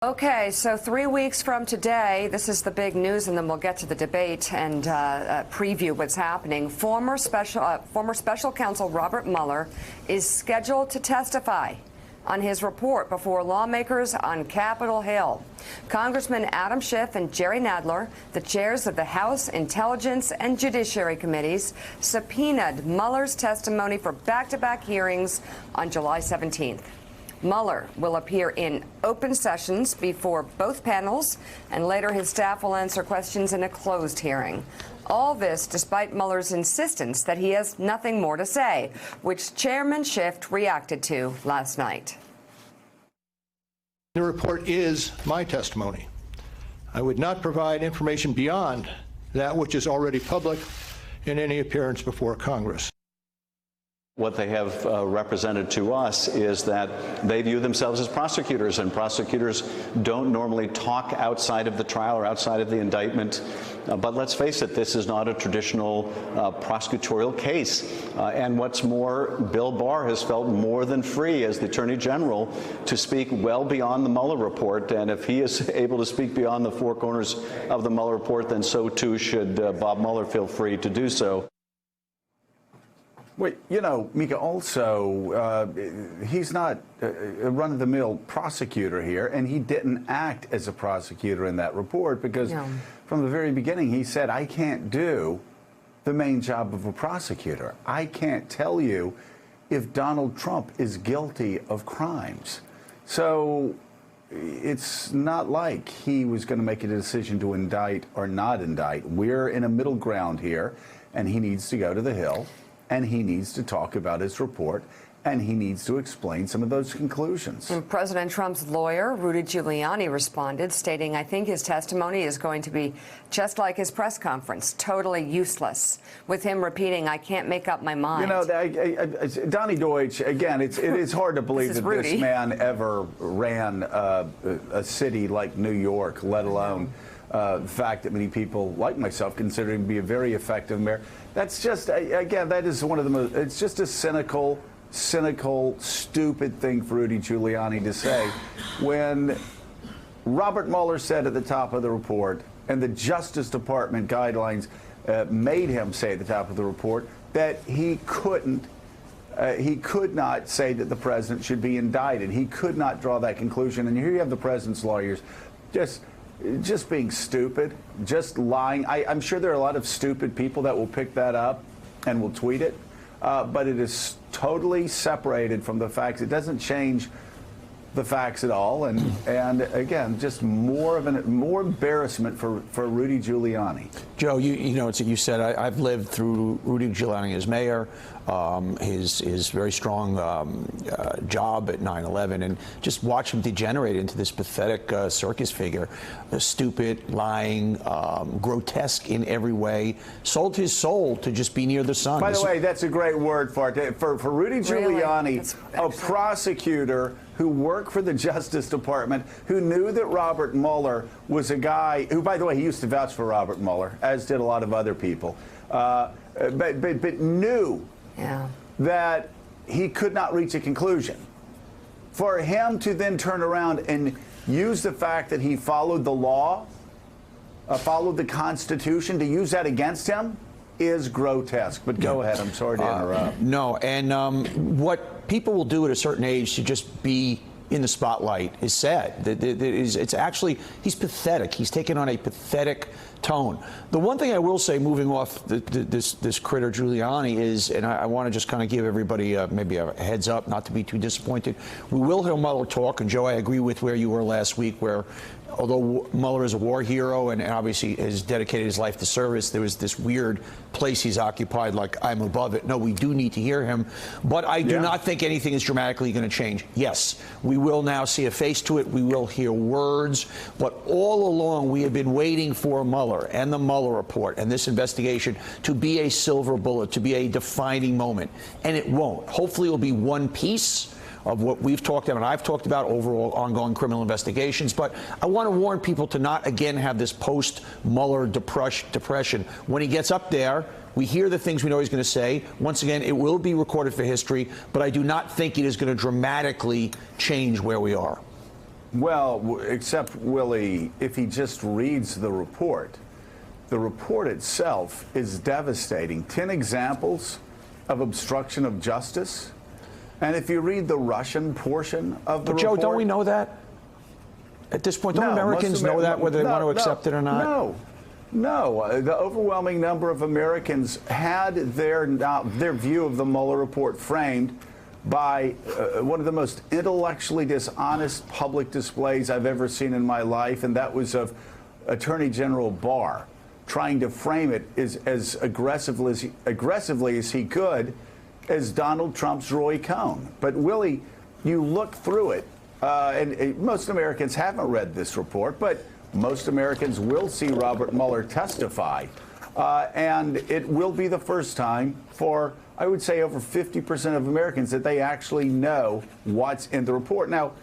Okay, so 3 weeks from today, this is the big news, and then we'll get to the debate and preview what's happening. Former special counsel Robert Mueller is scheduled to testify on his report before lawmakers on Capitol Hill. Congressman Adam Schiff and Jerry Nadler, the chairs of the House Intelligence and Judiciary Committees, subpoenaed Mueller's testimony for back-to-back hearings on July 17th. Mueller will appear in open sessions before both panels, and later his staff will answer questions in a closed hearing. All this despite Mueller's insistence that he has nothing more to say, which Chairman Schiff reacted to last night. The report is my testimony. I would not provide information beyond that which is already public in any appearance before Congress. What they have represented to us is that they view themselves as prosecutors, and prosecutors don't normally talk outside of the trial or outside of the indictment. But let's face it, this is not a traditional prosecutorial case. And what's more, Bill Barr has felt more than free as the Attorney General to speak well beyond the Mueller report. And if he is able to speak beyond the four corners of the Mueller report, then so too should Bob Mueller feel free to do so. Wait, you know, Mika, also, he's not a run-of-the-mill prosecutor here, and he didn't act as a prosecutor in that report because from the very beginning he said, I can't do the main job of a prosecutor. I can't tell you if Donald Trump is guilty of crimes. So it's not like he was going to make a decision to indict or not indict. We're in a middle ground here, and he needs to go to the Hill. And he needs to talk about his report, and he needs to explain some of those conclusions. And President Trump's lawyer, Rudy Giuliani, responded, stating, I think his testimony is going to be just like his press conference, totally useless, with him repeating, I can't make up my mind. You know, Donnie Deutsch, again, it is hard to believe that this man ever ran a city like New York, let alone the fact that many people like myself consider him to be a very effective mayor. That's just, again, that is one of the most, it's just a cynical, stupid thing for Rudy Giuliani to say when Robert Mueller said at the top of the report, and the Justice Department guidelines made him say at the top of the report, that he could not say that the president should be indicted. He could not draw that conclusion. And here you have the president's lawyers just being stupid, just lying. I'm sure there are a lot of stupid people that will pick that up and will tweet it, but it is totally separated from the facts. It doesn't change the facts at all, and again, just more embarrassment for Rudy Giuliani. Joe, you know, you said I've lived through Rudy Giuliani as mayor, his very strong job at 9/11, and just watch him degenerate into this pathetic circus figure, stupid, lying, grotesque in every way, sold his soul to just be near the sun. By the way, that's a great word for it. For Rudy Giuliani, a prosecutor who worked for the Justice Department, who knew that Robert Mueller was a guy who, by the way, he used to vouch for Robert Mueller, as did a lot of other people, but knew that he could not reach a conclusion. For him to then turn around and use the fact that he followed the law, followed the Constitution, to use that against him is grotesque. But go ahead. I'm sorry to interrupt. No, and what people will do at a certain age to just be in the spotlight is sad. It's actually, he's pathetic. He's taken on a pathetic tone. The one thing I will say, moving off this critter Giuliani, is, and I want to just kind of give everybody maybe a heads up, not to be too disappointed. We will hear Mueller talk, and Joe, I agree with where you were last week, where although Mueller is a war hero and obviously has dedicated his life to service, there was this weird place he's occupied, like, I'm above it. No, we do need to hear him. But I do not think anything is dramatically going to change. Yes, we will now see a face to it. We will hear words. But all along, we have been waiting for Mueller and the Mueller report and this investigation to be a silver bullet, to be a defining moment. And it won't. Hopefully, it will be one piece of what we've talked about and I've talked about, overall ongoing criminal investigations. But I want to warn people to not, again, have this post-Mueller depression. When he gets up there, we hear the things we know he's going to say. Once again, it will be recorded for history, but I do not think it is going to dramatically change where we are. Well, except, Willie, if he just reads the report itself is devastating. 10 examples of obstruction of justice. And if you read the Russian portion of the report... Joe, don't we know that? At this point, don't Americans know that, whether they want to accept it or not? No. The overwhelming number of Americans had their view of the Mueller report framed by one of the most intellectually dishonest public displays I've ever seen in my life, and that was of Attorney General Barr trying to frame it as aggressively as he could as Donald Trump's Roy Cohn. But, Willie, you look through it, and most Americans haven't read this report, but most Americans will see Robert Mueller testify, and it will be the first time for, I would say, over 50% of Americans that they actually know what's in the report. Now,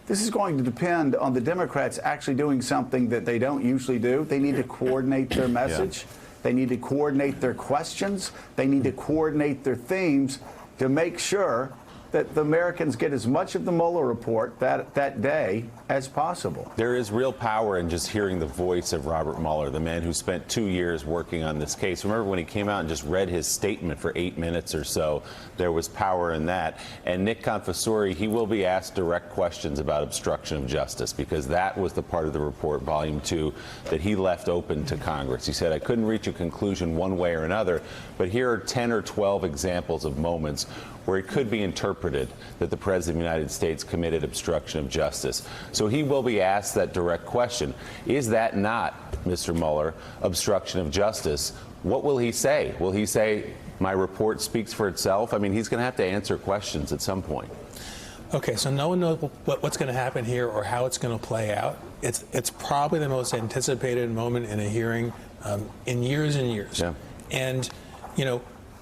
this is going to depend on the Democrats actually doing something that they don't usually do. They need to coordinate their message. Yeah. They need to coordinate their questions. They need to coordinate their themes to make sure that the Americans get as much of the Mueller report that day as possible. There is real power in just hearing the voice of Robert Mueller, the man who spent 2 years working on this case. Remember when he came out and just read his statement for 8 minutes or so? There was power in that. And Nick Confessori, he will be asked direct questions about obstruction of justice, because that was the part of the report, Volume 2, that he left open to Congress. He said, I couldn't reach a conclusion one way or another, but here are 10 or 12 examples of moments where it could be interpreted that the President of the United States committed obstruction of justice. So he will be asked that direct question. Is that not, Mr. Mueller, obstruction of justice? What will he say? Will he say, my report speaks for itself? I mean, he's going to have to answer questions at some point. Okay, so no one knows what's going to happen here or how it's going to play out. It's probably the most anticipated moment in a hearing in years and years. Yeah. And, you know,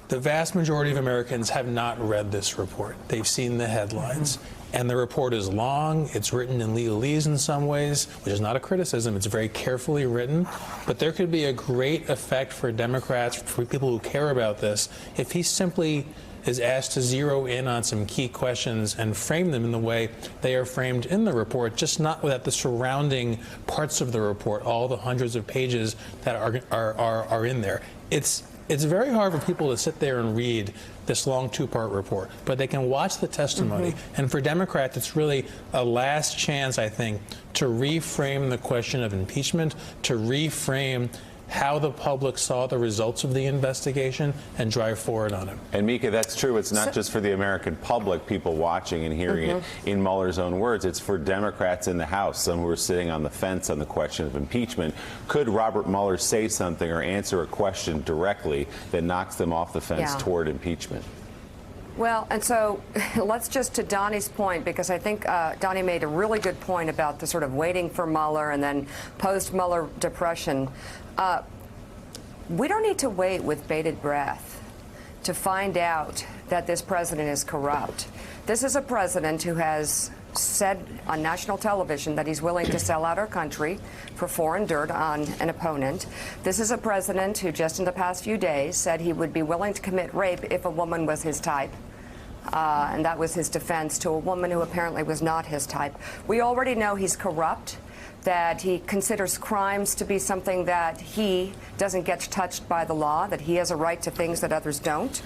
the vast majority of Americans have not read this report. They've seen the headlines. And the report is long. It's written in legalese in some ways, which is not a criticism. It's very carefully written. But there could be a great effect for Democrats, for people who care about this, if he simply is asked to zero in on some key questions and frame them in the way they are framed in the report, just not without the surrounding parts of the report, all the hundreds of pages that are in there. It's very hard for people to sit there and read this long two-part report, but they can watch the testimony. And for Democrats, it's really a last chance, I think, to reframe the question of impeachment, to reframe how the public saw the results of the investigation and drive forward on it. And Mika, that's true. It's not just for the American public, people watching and hearing it in Mueller's own words. It's for Democrats in the House, some who are sitting on the fence on the question of impeachment. Could Robert Mueller say something or answer a question directly that knocks them off the fence toward impeachment? Well, and so let's just, to Donnie's point, because I think Donnie made a really good point about the sort of waiting for Mueller and then post-Mueller depression. We don't need to wait with bated breath to find out that this president is corrupt. This is a president who has said on national television that he's willing to sell out our country for foreign dirt on an opponent. This is a president who just in the past few days said he would be willing to commit rape if a woman was his type. And that was his defense to a woman who apparently was not his type. We already know he's corrupt, that he considers crimes to be something that he doesn't get touched by the law, that he has a right to things that others don't.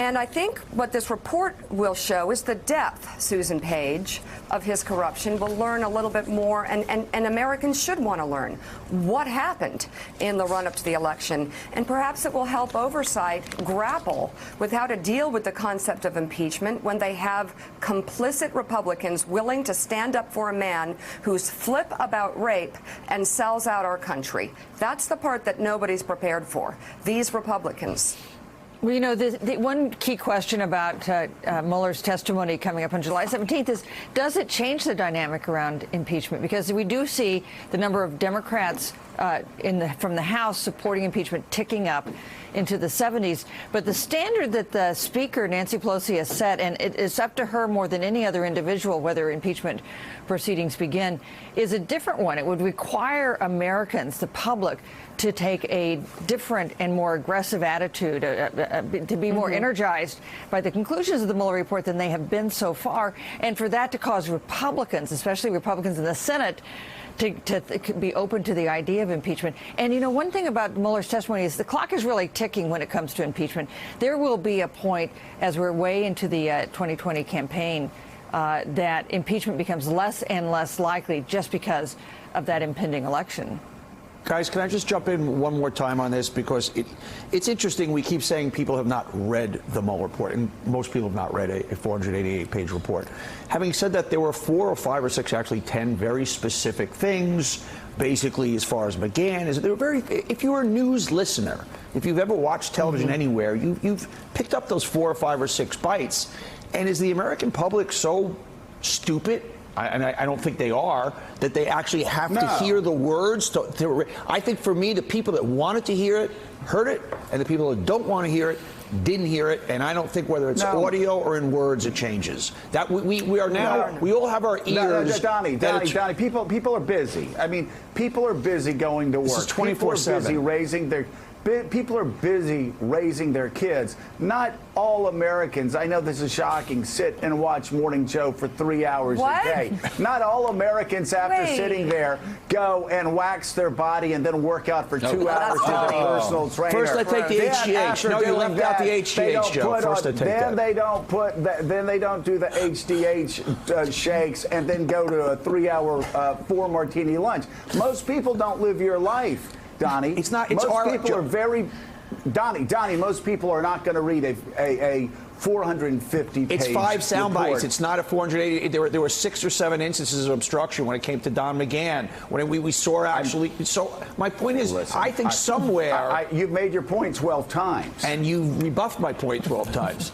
And I think what this report will show is the depth, Susan Page, of his corruption. We'll learn a little bit more, and Americans should want to learn what happened in the run-up to the election. And perhaps it will help oversight grapple with how to deal with the concept of impeachment when they have complicit Republicans willing to stand up for a man who's flip about rape and sells out our country. That's the part that nobody's prepared for, these Republicans. Well, you know, the one key question about Mueller's testimony coming up on July 17th is, does it change the dynamic around impeachment? Because we do see the number of Democrats from the House supporting impeachment ticking up into the 70s. But the standard that the Speaker, Nancy Pelosi, has set, and it's up to her more than any other individual whether impeachment proceedings begin, is a different one. It would require Americans, the public, to take a different and more aggressive attitude, to be more energized by the conclusions of the Mueller report than they have been so far, and for that to cause Republicans, especially Republicans in the Senate, to be open to the idea of impeachment. And, you know, one thing about Mueller's testimony is the clock is really ticking when it comes to impeachment. There will be a point, as we're way into the 2020 campaign, that impeachment becomes less and less likely just because of that impending election. Guys, can I just jump in one more time on this? Because it's interesting. We keep saying people have not read the Mueller report, and most people have not read a 488-page report. Having said that, there were 4 or 5 or 6, actually 10 very specific things, basically, as far as began. They were very, if you're a news listener, if you've ever watched television anywhere, you've picked up those 4 or 5 or 6 bites. And is the American public so stupid? I don't think they are, that they actually have to hear the words. I think for me, the people that wanted to hear it, heard it, and the people that don't want to hear it, didn't hear it. And I don't think whether it's audio or in words, it changes. That we are now, we all have our ears. Donnie, people are busy. I mean, people are busy going to work. This is 24/7. People are busy raising their kids. Not all Americans, I know this is shocking, sit and watch Morning Joe for 3 hours a day. Not all Americans, after sitting there, go and wax their body and then work out for 2 hours with a personal trainer. First, I take the HGH. No, you left out the HGH, Joe. First, I take that. Then they don't do the HDH shakes and then go to a 3-hour 4-martini lunch. Most people don't live your life, Donnie. It's not. Most people are very. Donnie. Most people are not going to read a 450-page. It's 5 sound report. bites. It's not a 480. There were 6 or 7 instances of obstruction when it came to Don McGahn. When we saw actually. So my point is, listen, I think somewhere you've made your point 12 times, and you rebuffed my point 12 times.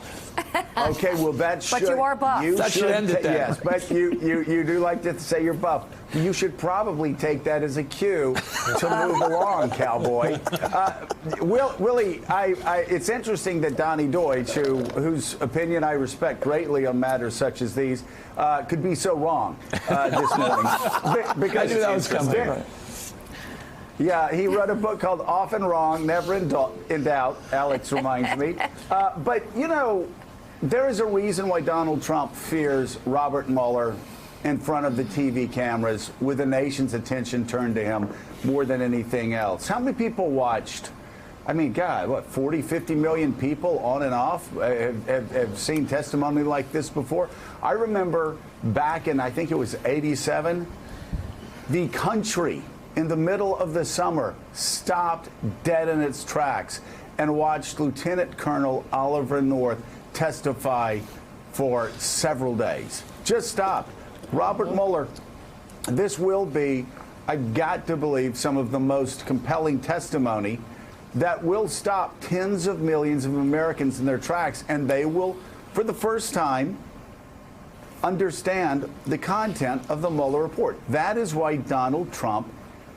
Okay, well that should. But you are buffed. That should end it then. Yes, but you do like to say you're buffed. You should probably take that as a cue to move along, cowboy. Willie, it's interesting that Donnie Deutsch, whose opinion I respect greatly on matters such as these, could be so wrong this morning. Because I knew that was coming. Yeah, he wrote a book called Often Wrong, Never in Doubt, Alex reminds me. But, you know, there is a reason why Donald Trump fears Robert Mueller in front of the TV cameras with the nation's attention turned to him more than anything else. How many people watched? I mean, God, what, 40, 50 million people on and off have seen testimony like this before? I remember back in, I think it was 87, the country in the middle of the summer stopped dead in its tracks and watched Lieutenant Colonel Oliver North testify for several days. Just stopped. Robert Mueller, this will be, I've got to believe, some of the most compelling testimony that will stop tens of millions of Americans in their tracks, and they will, for the first time, understand the content of the Mueller report. That is why Donald Trump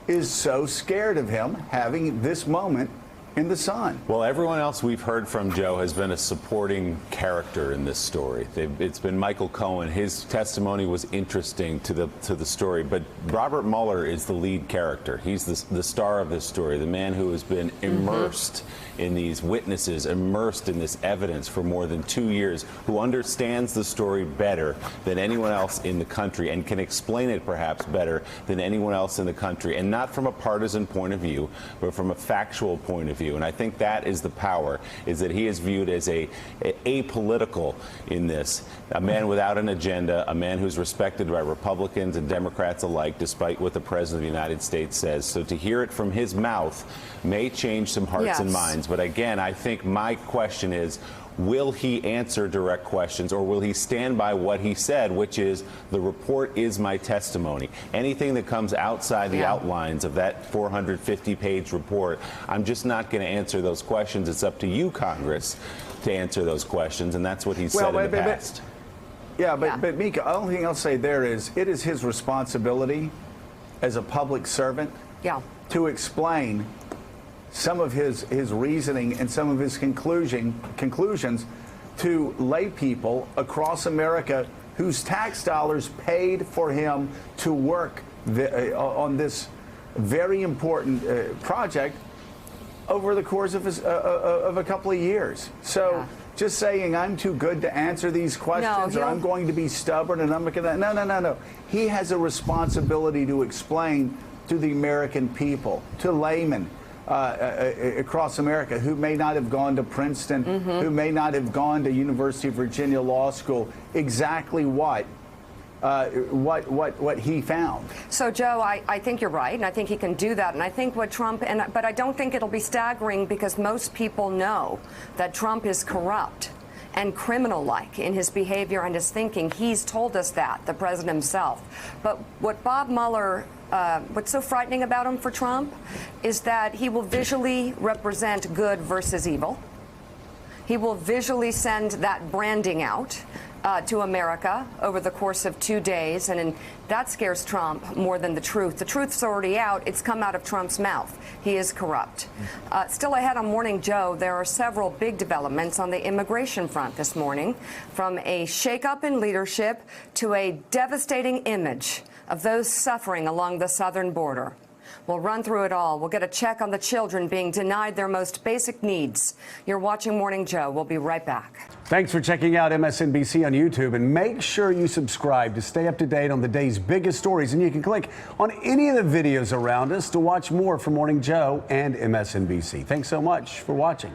is so scared of him having this moment in the sun. Well, everyone else we've heard from, Joe, has been a supporting character in this story. It's been Michael Cohen. His testimony was interesting to the story, but Robert Mueller is the lead character. He's the star of this story, the man who has been immersed in these witnesses, immersed in this evidence for more than 2 years, who understands the story better than anyone else in the country and can explain it perhaps better than anyone else in the country, and not from a partisan point of view, but from a factual point of view. And I think that is the power, is that he is viewed as apolitical in this, a man without an agenda, a man who's respected by Republicans and Democrats alike, despite what the President of the United States says. So to hear it from his mouth may change some hearts and minds. But again, I think my question is, will he answer direct questions, or will he stand by what he said, which is the report is my testimony? Anything that comes outside the outlines of that 450-page report, I'm just not going to answer those questions. It's up to you, Congress, to answer those questions, and that's what he said in the past. But Mika, the only thing I'll say there is it is his responsibility as a public servant to explain some of his reasoning and some of his conclusions to lay people across America whose tax dollars paid for him to work on this very important project over the course of a couple of years. So just saying I'm too good to answer these questions or I'm going to be stubborn and I'm not going to, no. He has a responsibility to explain to the American people, to laymen across America who may not have gone to Princeton, who may not have gone to University of Virginia Law School, exactly what he found. So, Joe, I think you're right, and I think he can do that. And I think what Trump, but I don't think it'll be staggering because most people know that Trump is corrupt and criminal-like in his behavior and his thinking. He's told us that, the president himself. But what Bob Mueller, what's so frightening about him for Trump is that he will visually represent good versus evil. He will visually send that branding out to America over the course of 2 days, and that scares Trump more than the truth. The truth's already out. It's come out of Trump's mouth. He is corrupt. Still ahead on Morning Joe, there are several big developments on the immigration front this morning, from a shakeup in leadership to a devastating image of those suffering along the southern border. We'll run through it all. We'll get a check on the children being denied their most basic needs. You're watching Morning Joe. We'll be right back. Thanks for checking out MSNBC on YouTube, and make sure you subscribe to stay up to date on the day's biggest stories. And you can click on any of the videos around us to watch more from Morning Joe and MSNBC. Thanks so much for watching.